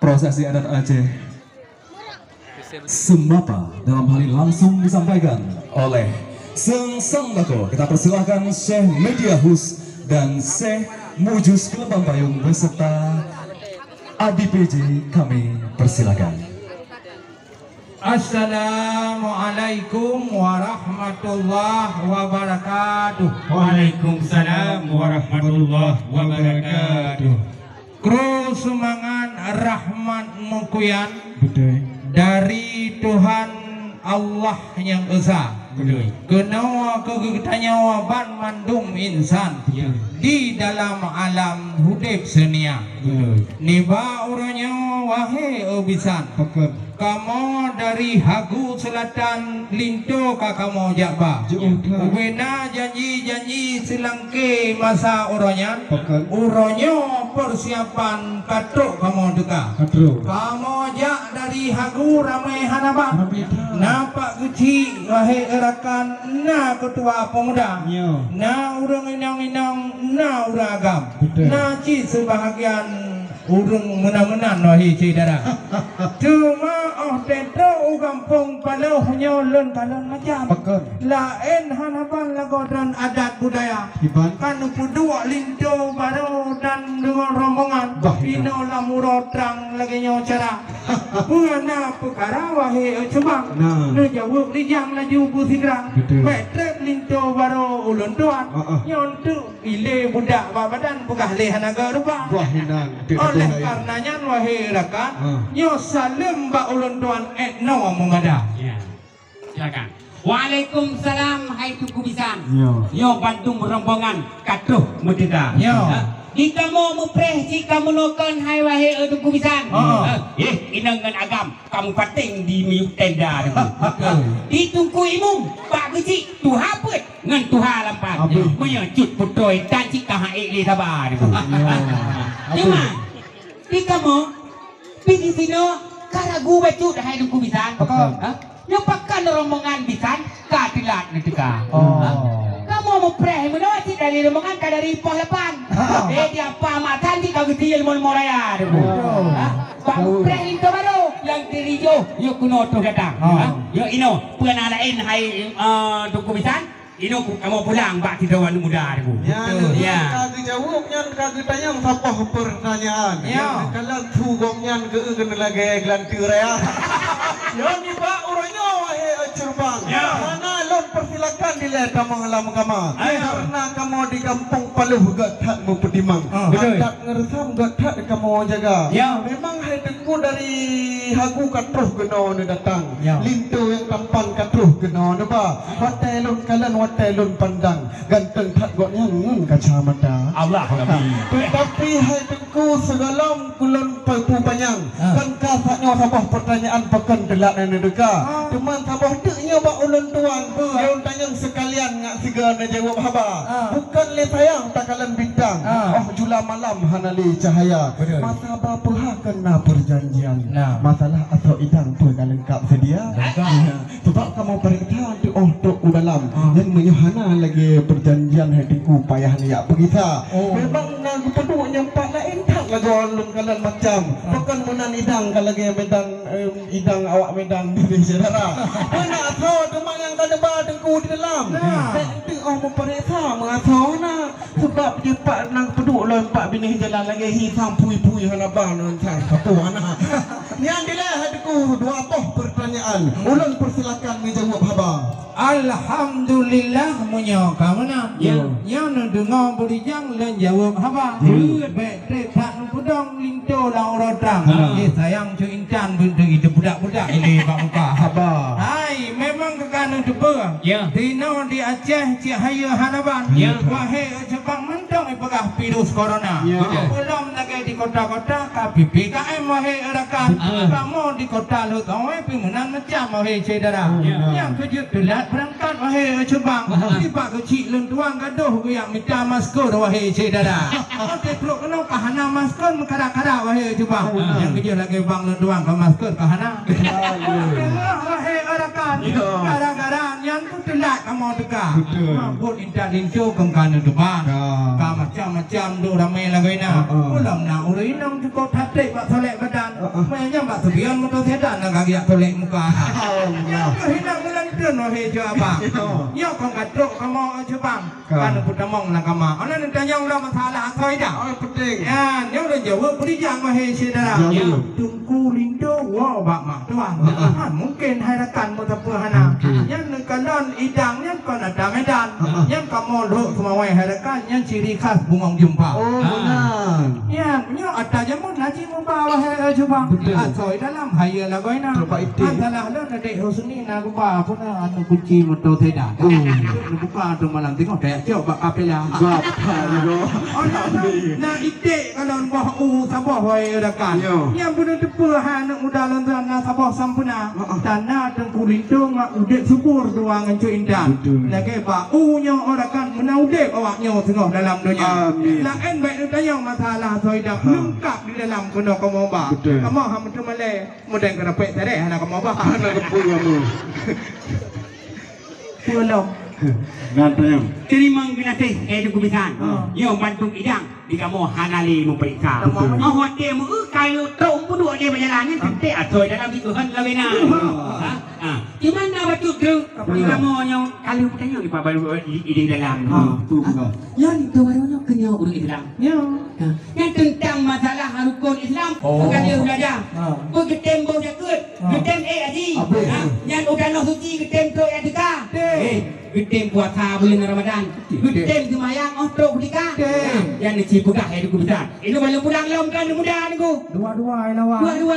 prosesi adat Aceh Sembapa dalam hal ini langsung disampaikan oleh Sang Lako. Kita persilahkan Syekh Mediahus dan Syekh Mujus Kelembang Payung beserta ADPJ kami persilakan. Assalamualaikum warahmatullahi wabarakatuh. Waalaikumsalam warahmatullahi wabarakatuh. Kru semangat rahmat mukuyan Betul. dari Tuhan Allah yang Esa. Betul. Kenawa kegetanyawa ban mandum insan Ya. di dalam alam hudib senia. Betul. Niba uranya wahai obisan. Pekep. Kamu dari Hagu Selatan Linto kakamo Jakba. Jauh. Ubena janji-janji selangke masa uronya. Pekep. Uronyo persiapan katruk kamu deka. Katro. Kamu jak dari Hagu ramai hanaban. Ramai. Nampak kecil wahai erakan na ketua pemuda. Yo. Na urang inang-inang na urang agam. Betul. Na ci sebahagian urung menang-menang wahai saudara. Cuma teto kampung Palau nyolon kalon macam Pekep. lain hanapan lagu dan adat budaya. Iban. Kan dua linto baru dan dengan rombongan Bah, ino lamuro terang lagi nyo cara. Buana perkara wahai cuma Nah. ne jauh lijang laju busigrang. Betul. Betrep linto baru ulun tuan. Nyontu ile budak badan pegah lehanaga rupa. Wah hinang. Oleh karenanya wahai rakan, nyo salim ba ulun tuan etno mengada. Ya. Silakan. Waalaikumsalam hai tuku bisan. Yo. Yo bantu rombongan katuh merdeka. Yo. Jika mau mupreh jika menukan hai wahai tuku bisan. Inangan agam kamu pating di miuk tenda. Di tungku imum pak kecil tuha put ngan tuha lampat. Menyejut putoi dan jika hai li sabar. Cuma jika mau pergi sini karagu bacut hai duku bisan. Yang pakan rombongan bisan katilat netika. Kamu mau preh menawati dari rombongan ka dari pos lepan. Dia pamatan di kau getil mon moraya. Bang preh itu baru yang dirijo yo kuno tu datang. Yo ino puan alain hai duku bisan. Ino kamu pulang bak tidak wanu muda aku. Ya. Kagak jawab nyan kagak tanya apa pertanyaan. Ya. Kalau tugoknya kena lagi gelantir ya. Ya ni pak orangnya wahai curbang. Mana lon persilakan dilihat kamu alam kamu. Karena kamu di kampung Paluh gatat mau pedimang. Gatat ngeresam gatat kamu jaga. Memang hai tengku dari Hagu katruh kena datang. Lintu yang tampan katruh kena ba. Hotel lon kalan hotelun pandang ganteng tak goknya kacamata Allah Nabi. Tetapi hai tengku segalam kulon papu panjang kan kasaknya sabah pertanyaan pekan telak nang deka cuma sabah deknya bak ulun tuan yang tanya sekalian ngak siga na jawab haba bukan le sayang takalan bintang jula malam hanali cahaya masa bapa ha kena perjanjian masalah atau idang tu dah lengkap sedia sebab kamu perintah tu tok dalam yang menyuhana lagi perjanjian hatiku payah ni ya begitu. Memang nak peduk nyampak lain tak lagu alun kalan macam. Bukan menan idang kalau lagi medan idang awak medan di saudara. Mana tahu demang yang kada ba tengku di dalam. Nanti memperiksa mengasau na sebab dia pak nang peduk lawan pak bini jalan lagi hitam pui-pui hana ba nan sang satu ana. Yang dilah hatiku dua toh pertanyaan. Ulun persilakan menjawab haba. Alhamdulillah munyo kamana. Yang dengar berijang dan jawab haba. Baik tak nupudong linto lang rodang. Sayang cu incan bentuk itu budak-budak ini bak muka haba. Hai memang kekanu depa. Dino di Aceh cik haya hanaban. Wahai cepang mentong ipegah virus corona. Belum lagi di kota-kota KPPKM wahai rakan. Kamu di kota lu kau pimunan macam wahai saudara. Yang kejut telat berangkat wahai cebang. Tiba kecil lentuang gaduh yang minta masker wahai saudara. Okey perlu kena kahana masker kara-kara wahai cebang. Yang kejut lagi bang lentuang ke masker kahana. Wahai rakan. Gara-gara yang tu telat kamu dekat. Buat indah lintu kemkana depan. Ka macam-macam do ramai lagi na. Ulam na urinang cukup hati pak solek badan. Mainnya mbak tubian motor sedan nak kaki tolek muka. Allah. Hendak melantur no hejo abang. Yo kong katrok kamu aja bang. Kan putamong nak kamu. Anak tanya udah masalah asoi dah. Oh penting. Ya, dia udah jawab beri jangan hejo dah. Tunggu lindo wow bak mak tuan. Mungkin harakan mutapahana. Yang kalon idang yang kon ada medan. Yang kamu lo semua harakan yang ciri khas bungong jumpa. Oh benar. Ya, nyo ada jamun haji membawa hejo bang. Asoi dalam hayal lagoy na. Adalah lo na dek husni na gua pun anu kunci motor sedan. Buka tu malam tengok dah coba kapela. Bapa yo. Na ide kalau bah sabah wai rakan. Yang benar depa anak muda lantan na sabah sampuna. Tanah tengku lindung udik subur dua ngancu indah. Lagi ba nyo orakan menaudek awaknya tengok dalam dunia. La en baik tanya masalah soidak lengkap di dalam kena kamu ba. Kamu ham tu male modern kena pek tare anak kamu ba. Anak kepu kamu. Pulau. Nanti. Terima kasih kubisan. Yo bantu idang di kamu hanali memperiksa. Oh hotel mu kayu tau pun dia berjalan tete asoi dalam itu han lawena. Di mana batu tu? Di kamu yang kalau tanya di baru di dalam. Tu bukan. Yang itu barunya kena urus Islam. Yang tentang masalah rukun Islam bukan dia belajar. Begitem bau jakut, getem aji. Yang udah noh suci getem tu yang dekah. Getem puasa bulan Ramadan. Getem semayang untuk ketika. Yang ni cipugah hidup besar. Itu belum pulang lom kan mudah ni ku. Dua-dua lawan. Dua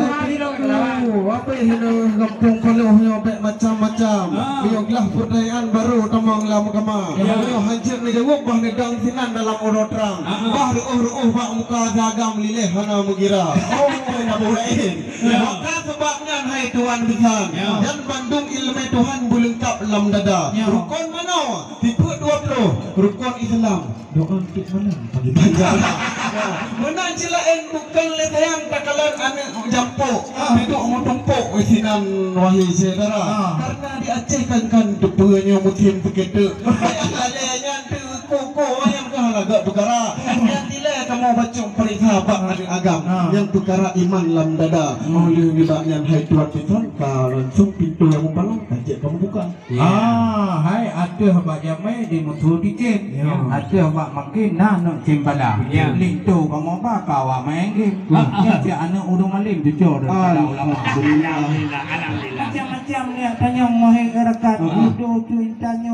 hari lawan. Apa yang kampung peluhnya macam-macam. Biarlah pertanyaan baru tamang lam kama. Yo hancur ni jawab bah ni dang sinan dalam urut terang. Bah ruh bak muka dagam lilih hana mengira. Oh nak boleh. Maka sebabnya hai Tuhan besar. Dan Bandung ilmu Tuhan bulengkap lam dada. Rukun mana? Tipe 20. Rukun Islam. Doa tik mana? Bagi panjang. Menang cilaen bukan letayang takalan anak jampuk. Itu mau tumpuk wisinan wahai saudara. Karena diacehkan kan depunya mungkin begitu. Alenya tu koko yang agak perkara. Yang tidak kamu baca periksa bab agam. Yang perkara iman lam dada. Oleh sebabnya hai Tuhan Tuhan langsung pintu yang membalang kajak kamu buka. Hai ada bak jamai di mutu dikit. Ada bak makin nak cimbala. Lintu kamu bakal awak main game. Yang anak udung malim jujur daripada ulama. Alhamdulillah. Macam-macam ni tanya mahir rakat. Itu tanya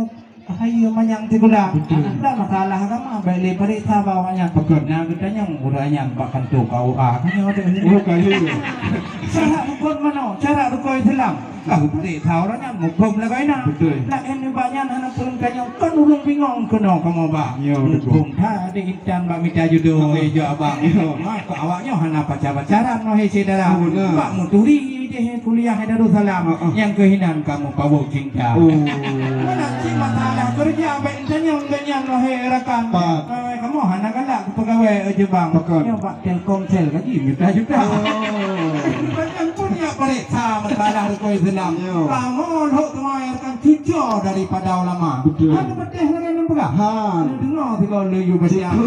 hayu manyang tigula. Tak masalah kamu balik periksa bawahnya. Nah katanya uranya bahkan tu kau katanya ada ni. Oh kayu. Cara rukun mana? Cara rukun Islam. Kau periksa orangnya mukum lagi na. Betul. Nak ini banyak anak pun kanya kan ulung bingung kena kamu bah. Mukum dah di incan bak minta jodoh hijau abang. Kau awaknya hana pacar-pacaran no saudara. Bak muturi kuliah Darussalam yang kehinan kamu pawuk cinta. Mana sih masalah kerja baik tanya wahai rakan. Kamu hana galak pegawai aja bang. Ya pak Telkomsel gaji juta-juta. Banyak punya periksa masalah rukun Islam. Kamu hok semua rakan cucu daripada ulama. Ada betul lagi yang pegang. Dengar tiga leyu bersiap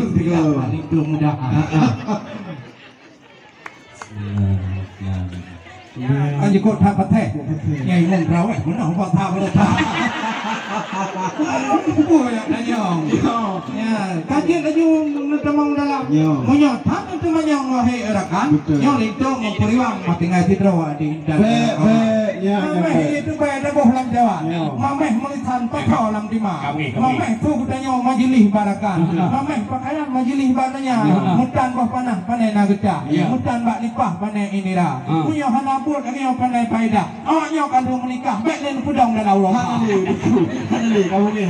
itu mudah. Anh cô thà bát thẻ, ngày mùng rau ấy, muốn nào vào thà vào thà. Bùi đã nhong, cá chết đã nhung tremong dalam, mau nyot thắt itu manyong wahai rakan, nyong itu mau periwang, mati ngai tidro di indah. Mameh itu bayar dah boh lam Jawa, mameh melitan pakau lam Dima, mameh tu kita nyong majlis barakan, mameh pakaian majlis baranya, mutan boh panah panai nageta, mutan bak nipah panai inira, punya hana buat ini yang pandai faedah. Awaknya kalau menikah, baik lain pudong dan Allah. Kamu ni.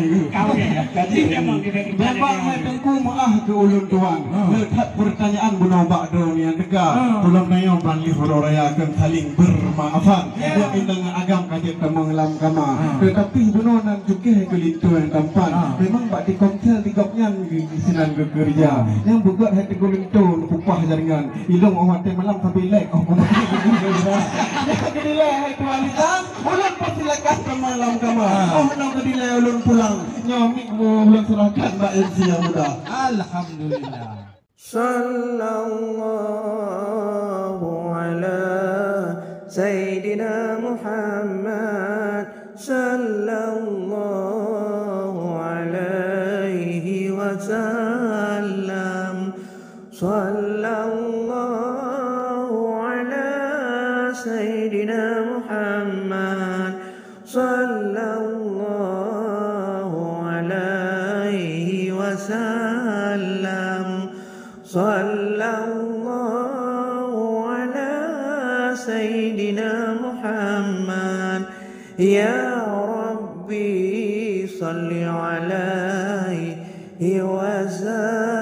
Jadi memang hai tengku maah ke ulun tuan. Letak pertanyaan bunobak dunia tegak. Tolong nayong bali hororaya akan saling bermaafan. Yang indang agam kajet temenglam kama. Tetapi bunonan juga ke lintu yang tampan. Memang bak di komsel di gopnya di sinan ke kerja. Yang buat hai tengku lintu upah jaringan. Ilong awak teh malam sampai lek. Kedilai hai tuan hitam. Ulun persilakan ke malam kama. Nak kedilai ulun pulang. Nyamik ulun serahkan Mbak MC yang muda. Alhamdulillah. Sallallahu على سيدنا محمد صلى الله عليه وسلم صلى الله على سيدنا محمد صلى الله عليه وسلم صلى الله على سيدنا محمد يا ربي صل عليه وسلم